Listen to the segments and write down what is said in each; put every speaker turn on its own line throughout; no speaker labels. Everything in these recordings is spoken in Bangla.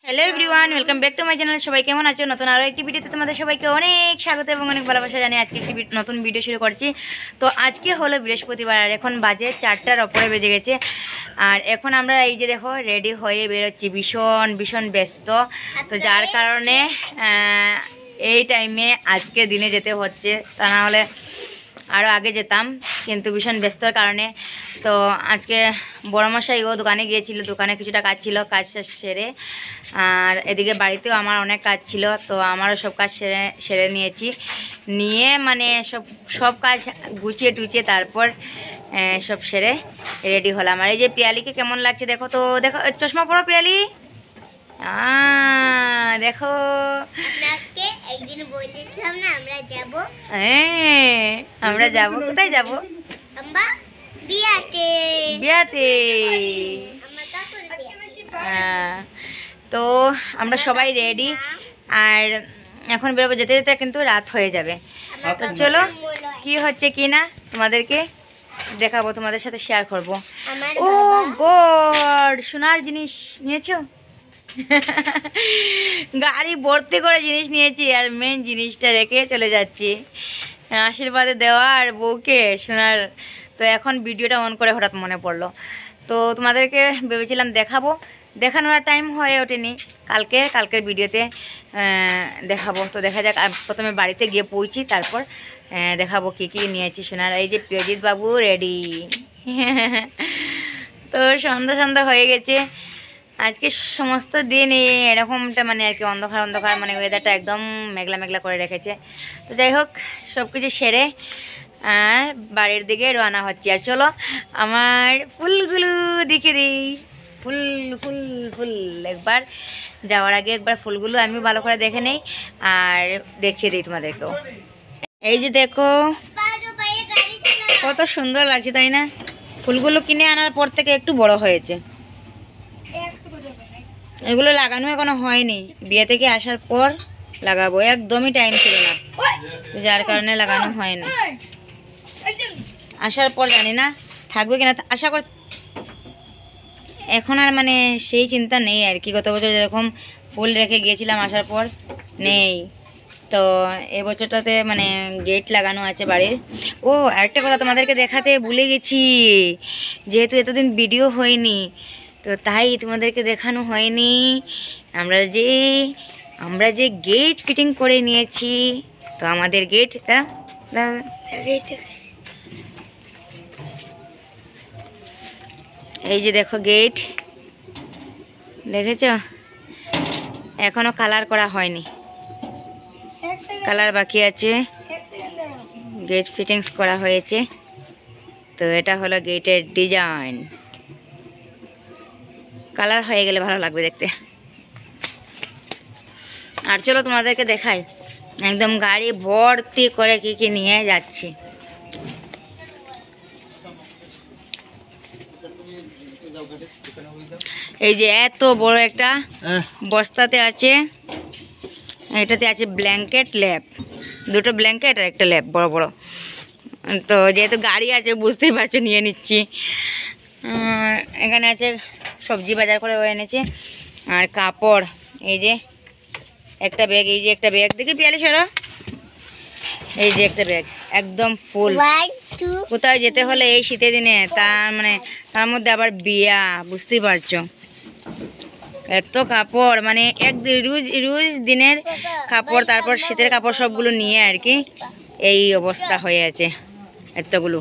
Hello everyone, welcome back to my channel. সবাই কেমন আছো? নতুন আরও একটি ভিডিওতে তোমাদের সবাইকে অনেক স্বাগত এবং অনেক ভালোবাসা জানিয়ে আজকে একটি নতুন ভিডিও শুরু করছি। তো আজকে হলো বৃহস্পতিবার আর এখন বাজে 4টার ওপরে বেজে গেছে। আর এখন আমরা এই যে দেখো রেডি হয়ে বেরোচ্ছি, ভীষণ ব্যস্ত। তো যার কারণে এই টাইমে আজকে দিনে যেতে হচ্ছে, তা না হলে আরও আগে যেতাম, কিন্তু ভীষণ ব্যস্তর কারণে। তো আজকে বড়মশাইও দোকানে গিয়েছিল, দোকানে কিছুটা কাজ ছিল, কাজ সেরে। আর এদিকে বাড়িতেও আমার অনেক কাজ ছিল, তো আমারও সব কাজ সেরে নিয়ে মানে সব কাজ গুছিয়ে টুচিয়ে তারপর সব সেরে রেডি হলাম। আর এই যে পিয়ালিকে কেমন লাগছে দেখো তো, দেখো চশমা পরো পিয়ালি। দেখো
একদিন বলেছিলাম না আমরা যাব।
হ্যাঁ আমরা যাব, কোথায় যাব? বিয়াতে। তো আমরা সবাই রেডি আর এখন বেরোবো, যেতে যেতে কিন্তু রাত হয়ে যাবে। তো চলো কি হচ্ছে কি না তোমাদেরকে দেখাবো, তোমাদের সাথে শেয়ার করবো। ও গড, সোনার জিনিস নিয়েছো? গাড়ি ভর্তি করে জিনিস নিয়েছি আর মেন জিনিসটা রেখে চলে যাচ্ছি, আশীর্বাদে দেওয়া আর বউকে সোনার। তো এখন ভিডিওটা অন করে হঠাৎ মনে পড়লো, তো তোমাদেরকে ভেবেছিলাম দেখাবো, দেখানোর টাইম হয়ে ওঠেনি। কালকের ভিডিওতে দেখাবো। তো দেখা যাক, প্রথমে বাড়িতে গিয়ে পৌঁছি, তারপর দেখাবো কী কী নিয়েছি সোনার। এই যে প্রিয়জিৎ বাবু রেডি। তো সন্ধ্যা হয়ে গেছে। আজকে সমস্ত দিন এরকমটা মানে আর কি অন্ধকার মানে ওয়েদারটা একদম মেঘলা করে রেখেছে। তো যাই হোক, সব কিছু সেরে আর বাড়ির দিকে রওনা হচ্ছে। আর চলো আমার ফুলগুলো দেখে দিই। ফুল একবার যাওয়ার আগে একবার ফুলগুলো আমি ভালো করে দেখে নেই আর দেখিয়ে দিই তোমাদেরকেও। এই যে দেখো কত সুন্দর লাগছে, তাই না? ফুলগুলো কিনে আনার পর থেকে একটু বড় হয়েছে। এগুলো লাগানো এখনো হয়নি, বিয়ে থেকে আসার পর লাগাবো, একদমই টাইম ছিল না, যার কারণে লাগানো হয়নি। আসার পর জানি না থাকবে কিনা, আশা করি। এখন আর মানে সেই চিন্তা নেই আর কি, গত বছর যেরকম ফুল রেখে গিয়েছিলাম আসার পর নেই। তো এবছরটাতে মানে গেট লাগানো আছে বাড়ির। ও আরেকটা কথা তোমাদেরকে দেখাতে ভুলে গেছি, যেহেতু এতদিন ভিডিও হয়নি তো তাই তোমাদেরকে দেখানো হয়নি। আমরা যে গেট ফিটিং করে নিয়েছি, তো আমাদের গেট এই যে দেখো গেট, দেখেছ? এখনো কালার করা হয়নি, কালার বাকি আছে। গেট ফিটিংস করা হয়েছে। তো এটা হলো গেটের ডিজাইন, কালার হয়ে গেলে ভালো লাগবে দেখতে। আর চলো তোমাদেরকে দেখাই, একদম গাড়ি ভর্তি করে কি নিয়ে যাচ্ছি। এই যে এত বড় একটা বস্তাতে আছে, এটাতে আছে ব্ল্যাঙ্কেট, ল্যাপ, দুটো ব্ল্যাঙ্কেট আর একটা ল্যাপ বড়। তো যেহেতু গাড়ি আছে বুঝতেই পারছো, নিয়ে নিচ্ছি। এখানে আছে সবজি বাজার করে ও এনেছে, আর কাপড়, এই যে একটা ব্যাগ, এই যে একটা ব্যাগ দেখি পিয়ালি সরো, এই যে একটা ব্যাগ একদম ফুল। কোথাও যেতে হলে এই শীতের দিনে, তার মধ্যে আবার বিয়া, বুঝতেই পারছো। এত কাপড় মানে রোজ দিনের কাপড়, তারপর শীতের কাপড় সবগুলো নিয়ে আর কি এই অবস্থা হয়ে আছে এতগুলো।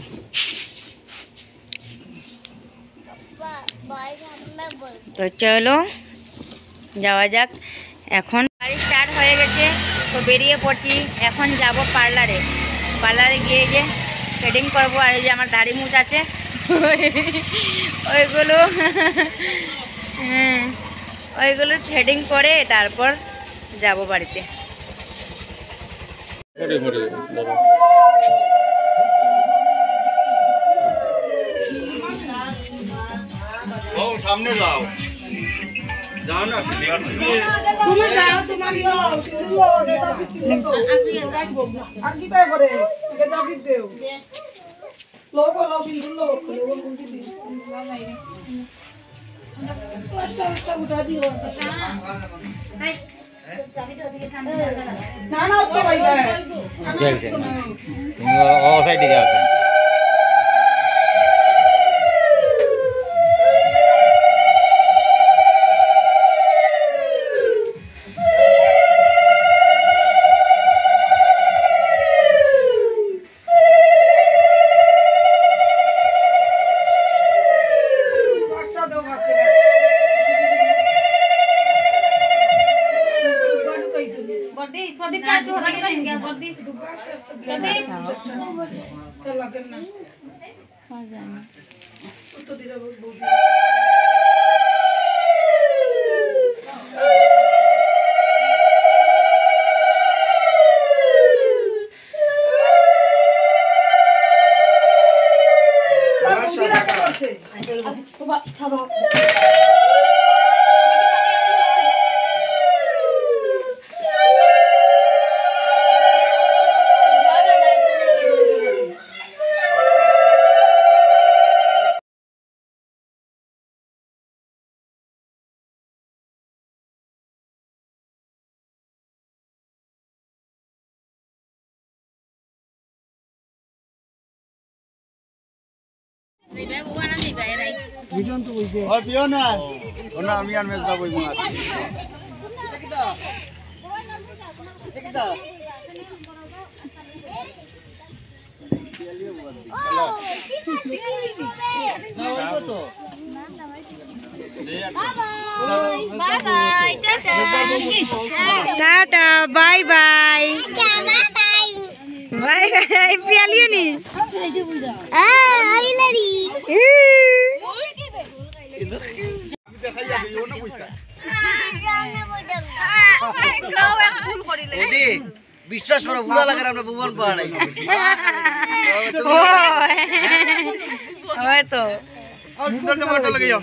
তো চলো যাওয়া যাক। এখন গাড়ি স্টার্ট হয়ে গেছে, তো বেরিয়ে পড়ছি। এখন যাব পার্লারে গিয়ে যে থ্রেডিং করবো। আর এই যে আমার দাড়ি মুছ আছে ওইগুলো থ্রেডিং করে তারপর যাব বাড়িতে।
সামনে যাও না,
তুমি যাও, তোমার আর কি পাই করে এটা কি দেও লোক সিন্দুর লোক প্লাস্টার উঠা দিও না না তো ভাই ভাই
দেখছেন তুমি ও সাইডে যাও
প্লাস্টার দাও ফাস্টে
বর্দি প্রদীপ কাট গাড়ি করেন কে বর্দি প্রদীপ
তো লাগেন না তো দিদা বউ
और पियो ना ओना আমি আর মেজদা বই মার
bye bye
tata bye bye bye bye পিয়ালিও নি
আমি লড়ি
দেখাইয়া দিও না বুঝতা
এডি বিশ্বাস করো বুড়া লাগার আমরা ভুবন পাড়াই
হয় তো
আর সুন্দর টমাটো লাগাইও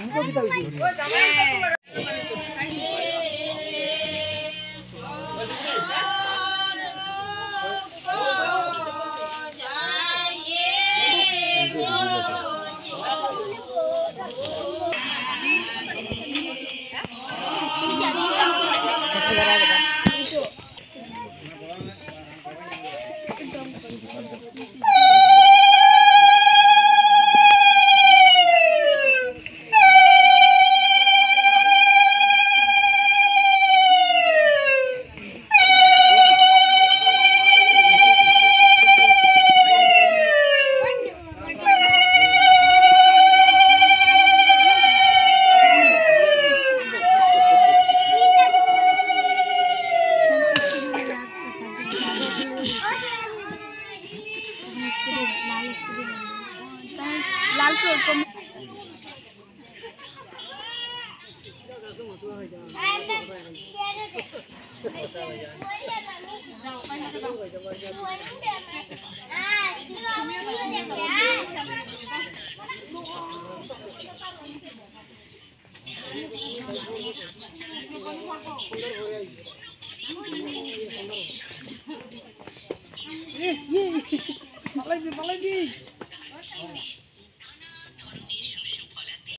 পালাইবি